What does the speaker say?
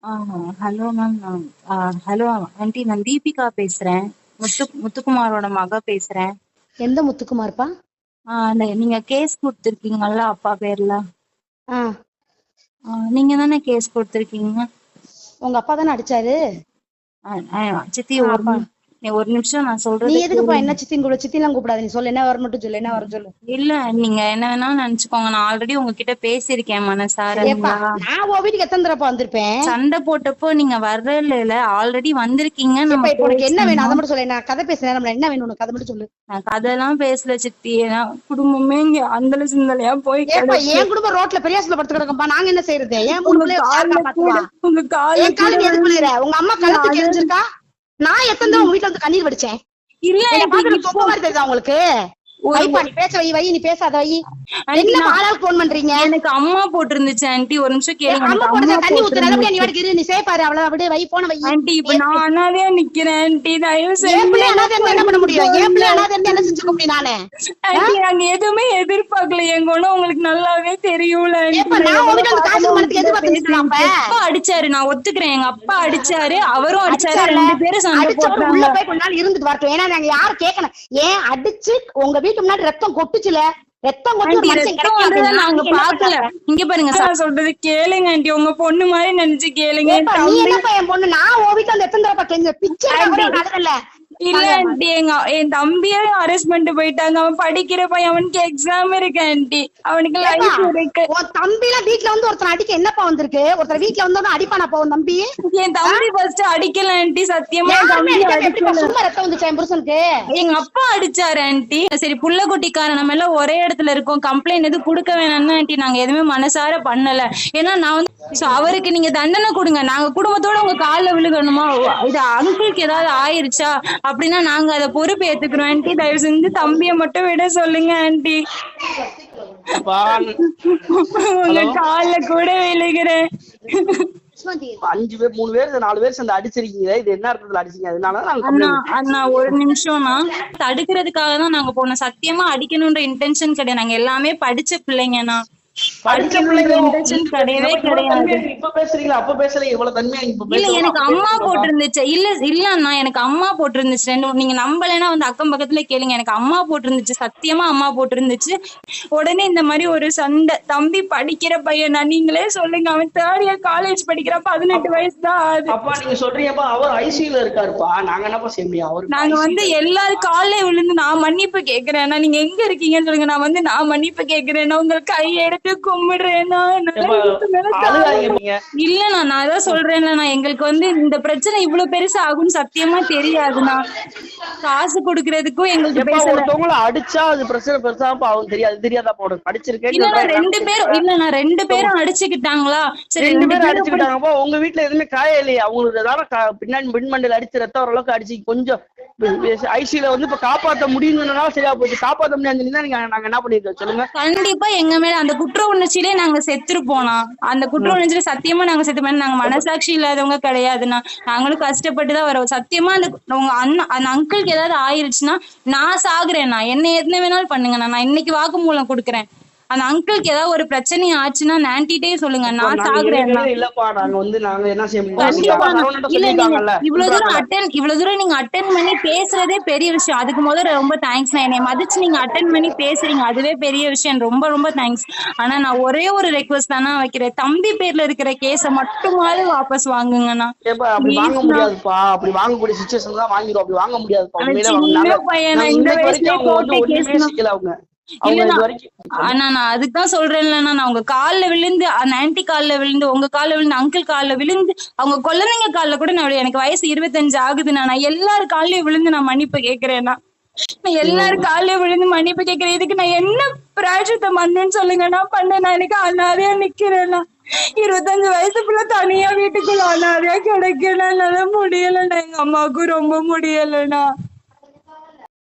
ஆ hello ma'am. Hello aunty, நான் தீபிகா பேசுறேன். முத்துக்குமாரோட மக பேசுறேன். எந்த முத்துக்குமார்ப்பா? நீங்க கேஸ் கொடுத்துருக்கீங்கல்ல அப்பா பேர்ல. ஆ நீங்க தானே கேஸ் கொடுத்துருக்கீங்க? உங்க அப்பா தானே அடிச்சாரு? சித்தி அப்பா ஒரு நிமிஷம் நான் நீ சொல்றதை எதுக்குப்பா கேளுங்க. என்ன சித்தின்னு கூட சித்திலாம் கூப்பிடாத. நீ சொல்லு, என்ன வர மட்டும் சொல்லு, என்ன வர சொல்லு. இல்ல, நீங்க என்ன வேணாலும் நினைச்சுக்கோங்க. நான் ஆல்ரெடி உங்ககிட்ட பேசியிருக்கேன் மனசார. ஏப்பா நான் உன் வீட்டுக்கு எத்தனை தடவைப்பா வந்திருப்பேன்? சண்டை போட்டப்போ நீங்க வரல, ஆல்ரெடி வந்திருக்கீங்க. நம்ம ஏப்பா இப்போ உனக்கு என்ன வேணும் அதை பேசணும். மட்டும் சொல்லு. நான் கதை பேசுறேன், நம்மள என்ன வேணும் உனக்கு அதை மட்டும் சொல்லு. நான் கதையெல்லாம் பேசல சித்தி. ஏன்னா குடும்பமே இங்க அந்தல சிந்தலையா போய் ஏப்பா கிடக்கு. என் குடும்பம் ரோட்ல பெரியாசுல படுத்து கிடக்கும்பா. நாங்க என்ன செய்யறது? என் மூணு உங்க பிள்ளைய யார் கால்ல கூட காப்பாத்துவா? உங்க கால்ல என் கூட காலுக்கு எதுக்கு விழுந்து விழுகிற? உங்க அம்மா கழுத்துக்கு அது எரிஞ்சிருக்கா? நான் எத்தனை தடவை உங்க வீட்டுல வந்து கண்ணீர் வடிச்சேன்? இல்ல என்ன ஆண்டி. பாக்குற இப்போ தொப்ப மாதிரி தெரியுதா உங்களுக்கு? ஒரு வைப்பா, நீ பேச வை, நீ பேசாத வை. ஆண்டி, என்ன நான் ஆளாளுக்கு போன் பண்றீங்க? எனக்கு அம்மா போட்டிருந்துச்சு ஆண்டி. ஒரு நிமிஷம் கேளுங்க. அம்மா எனக்கு போடுற அம்மா தண்ணி ஊத்து, நல்லபடியா நீ போட்டிருந்துச்சு வாடிக்கு இரு. நீ சேப்பாரு, அவ்வளவு அப்படியே வை, போன வை. ஆண்டி. இப்ப நான் அனாதையா நிக்கிறேன் ஆண்டி. தயவு என் செஞ்சு பிள்ளை என்ன அனாதை இருந்தா என்ன பண்ண முடியும்? என் பிள்ளை சொல்லுங்க அனாதை இருந்தா என்ன செஞ்சுக்க முடியும் நானு? ஆண்டி. நாங்க எதுவுமே எதிர்பார்க்கல. எங்க ஒண்ணும் உங்களுக்கு நல்லாவே தெரியும்ல ஆண்டி. ஏப்பா நான் நான் எவ்வளவு உங்ககிட்ட வந்து காசு பாசமா மரத்துக்கு உங்ககிட்ட எதிர்பார்த்து நிக்கலாம். அப்ப பேசுறேன். அப்பா அடிச்சாரு, நான் ஒத்துக்கிறேன். எங்க அப்பா அடிச்சாரு, அவரும் அடிச்சாரு. அடிச்சார்ல, ரெண்டு பேரும் சண்டை அடிச்சவரு போட்டாங்க. உள்ள போய் கொஞ்ச நாள் இருந்துட்டு வரட்டும். ஏன்னா நாங்க யாரும் கேட்கணும். ஏன் அடிச்சு உங்க வீட்டு முன்னாடி ரத்தம் கொட்டுச்சுல? ரத்தம் கொட்டி ஒரு ஆண்டி, மனுஷன் ரத்தம் கிடைக்கும் வந்ததை அப்படின்னா நாங்க நீங்க என்ன பாக்கல. பண்ற? இங்க பாருங்க, நான் சொல்றது கேளுங்க ஆண்டி. உங்க பொண்ணு மாதிரி நினைச்சு கேளுங்க. என் ஏப்பா நீ தம்பி. என்னப்பா என் பொண்ணு? நான் உன் வீட்டுல வந்து எத்தனை தடவை கெஞ்ச பிச்சை ஆண்டி, அழுதல. இல்ல ஆண்டி. என் தம்பியே அரெஸ்ட் பண்ணிட்டு போயிட்டாங்க. அவன் படிக்கிற பையன். அவனுக்கு எக்ஸாம் இருக்கு ஆண்டி. அவனுக்கு ஏப்பா லைஃப் இருக்கு. உன் தம்பி எல்லாம் வீட்டுல வந்து ஒருத்தர் அடிக்க என்னப்பா வந்திருக்கு? ஒருத்தர் வீட்டுல வந்தோன்னு அடிப்பானாப்பா உன் தம்பி? என் தம்பி ஃபர்ஸ்ட் அடிக்கல ஆண்டி. சத்தியமா என் யாருமே தம்பி அடிக்காம எப்படிப்பா அடிக்கல. சும்மா ரத்தம் வந்துச்சா என் புருஷனுக்கு? எங்க அப்பா அடிச்சாரு ஆண்டி. சரி, புள்ள குட்டிக்காரன் நம்ம எல்லாம் ஒரே இடத்துல இருக்கோம், கம்ப்ளைண்ட் எதுவும் கொடுக்க வேணாம்னு ஆண்டி நாங்க எதுவுமே மனசார பண்ணல. ஏன்னா நான் வந்து அவருக்கு நீங்க தண்டனை கொடுங்க. நாங்க குடும்பத்தோட உங்க கால்ல விழுகணுமா? இது அங்கிளுக்கு ஏதாவது ஆயிருச்சா அப்படின்னா நாங்க அதை பொறுப்பு ஏத்துக்கிறோம் ஆண்டி. தயவு செஞ்சு தம்பியை மட்டும் விட சொல்லுங்க ஆண்டி. உங்க கால்ல கூட விழுகிறேன். 5 பேர் 3 பேர் 4 பேர் சேர்ந்து அடிச்சிருக்கீங்க. இது என்ன அர்த்தத்துல அடிச்சீங்க? அதனால அண்ணா அண்ணா ஒரு நிமிஷம்னா, தடுக்கிறதுக்காக தான் நாங்க போனோம். சத்தியமா அடிக்கணும்ன்ற இன்டென்ஷன் கிடையாது. நாங்க எல்லாமே படிச்ச பிள்ளைங்கண்ணா. படிச்ச பிள்ளைங்க இன்டென்ஷன் கிடையவே கிடையாது. இப்ப பேசுறீங்களா? அப்ப பேசல இவ்வளவு தன்மையா இப்ப இல்ல, பேசணும். எனக்கு அம்மா போட்டிருந்துச்சு. இல்ல அண்ணா, எனக்கு அம்மா போட்டிருந்துச்சு. நீங்க நம்பலைன்னா வந்து அக்கம் பக்கத்துல கேளுங்க. எனக்கு அம்மா போட்டிருந்துச்சு. சத்தியமா அம்மா போட்டிருந்துச்சு. உடனே இந்த மாதிரி ஒரு சண்டை. தம்பி படிக்கிற பையனா? நீங்களே சொல்லுங்க. அவன் 3rd இயர் காலேஜ் படிக்கிற 18 வயசு தான் ஆகுது. அப்பா நீங்க சொல்றீங்கப்பா, அவர் ஐசியூல இருக்காருப்பா. நாங்க என்னப்பா செய்ய முடியும்? அவருக்கு நாங்க வந்து எல்லாரும் காலையில விழுந்து நான் மன்னிப்பு கேக்குறேன். நீங்க எங்க இருக்கீங்கன்னு சொல்லுங்க. நான் மன்னிப்பு கேக்குறேன். உங்க கையெடுத்து கும்பிடுறேன்னா. இல்லண்ணா, நான் அதான் சொல்றேன்ல, எங்களுக்கு வந்து இந்த பிரச்சனை இவ்வளவு பெருசா ஆகும்னு சத்தியமா தெரியாதுண்ணா. காசு கொடுக்கறதுக்கும் எங்களுக்கு பேசல. ஒருத்தவங்கள அடிச்சா அது பிரச்சனை பெருசா அவங்க தெரியாது. தெரியாதா போடும் படிச்சிருக்கேன். இல்லண்ணா, 2 பேரும் அடிச்சுக்கிட்டாங்களா? சரி, 2 பேரும் அடிச்சுக்கிட்டாங்கப்பா. உங்க வீட்டுல எதுவுமே காய இல்லையா? அவங்களுக்கு ஏதாவது பின்னாடி பின்மண்டில அடிச்சு ரத்தம் ஓரளவுக்கு அடிச்சு கொஞ்சம் ஐசியூல வந்து இப்ப காப்பாற்ற முடியும்னா சரியா போச்சு. காப்பாற்ற முடியாது நாங்க என்ன பண்ணிருக்கோம் சொல்லுங்க? கண்டிப்பா எங்க மேல அந்த குற்ற உணர்ச்சியிலே நாங்க செத்துரு போனா. அந்த குற்ற உணர்ச்சியில சத்தியமா நாங்க செத்து போனா. நாங்க மனசாட்சி இல்லாதவங்க கிடையாதுன்னா. நாங்களும் கஷ்டப்பட்டுதான் வரோம். சத்தியமா உங்க அந்த அங்கிளுக்கு ஏதாவது ஆயிருச்சுன்னா நான் சாகுறேன்னா என்ன எதுன வேணாலும் பண்ணுங்கண்ணா. நான் இன்னைக்கு வாக்குமூலம் கொடுக்குறேன். அந்த அங்கிளுக்கு ஏதாவது ஒரு பிரச்சனை ஆச்சுன்னா நான்கிட்டே சொல்லுங்க. நான் சாகுறேன். இல்லப்பா நாங்க வந்து நாங்க என்ன செய்ய இவ்வளவு தூரம் நீங்க அட்டென்ட் பண்ணி பேசுறதே பெரிய விஷயம். அதுக்கு முதல்ல ரொம்ப தேங்க்ஸ். என்னை மதிச்சு நீங்க அட்டென்ட் பண்ணி பேசுறீங்க, அதுவே பெரிய விஷயம். ரொம்ப ரொம்ப தேங்க்ஸ். ஆனா நான் ஒரே ஒரு ரெக்வஸ்ட் தானே வைக்கிறேன். தம்பி பேர்ல இருக்கிற கேஸ மட்டுமாவது வாபஸ் வாங்குங்கண்ணா. அப்படி வாங்க முடியாதுப்பா. அப்படி வாங்கக்கூடிய சிச்சுவேஷன் தான் வாங்கிடும். அப்படி வாங்க முடியாதுப்பா. சின்ன பையனா இந்த வயசுலயே போட்ட கேஸ். அவங்க அண்ணா நான் அதுதான் சொல்றேன்லண்ணா. நான் உங்க கால்ல விழுந்து, அந்த ஆன்டி கால்ல விழுந்து, உங்க கால்ல விழுந்து, அங்கிள் கால்ல விழுந்து, அவங்க குழந்தைங்க கால்ல கூட நான் எனக்கு வயசு 25 ஆகுதுண்ணா. நான் எல்லாரு கால்லயும் விழுந்து நான் மன்னிப்பு கேக்குறேன்னா. நான் எல்லாரு காலையும் விழுந்து மன்னிப்பு கேட்கிறேன். இதுக்கு நான் என்ன பிராயச்சித்தம் பண்ணேன்னு சொல்லுங்க. நான் பண்ண நான் எனக்கு அனாதையா நிக்கிறேன்னா. 25 வயசுக்குள்ள தனியா வீட்டுக்குள்ள அனாதையா கிடைக்கல. என்னால முடியலண்ணா. எங்க அம்மாவுக்கும் ரொம்ப முடியலண்ணா.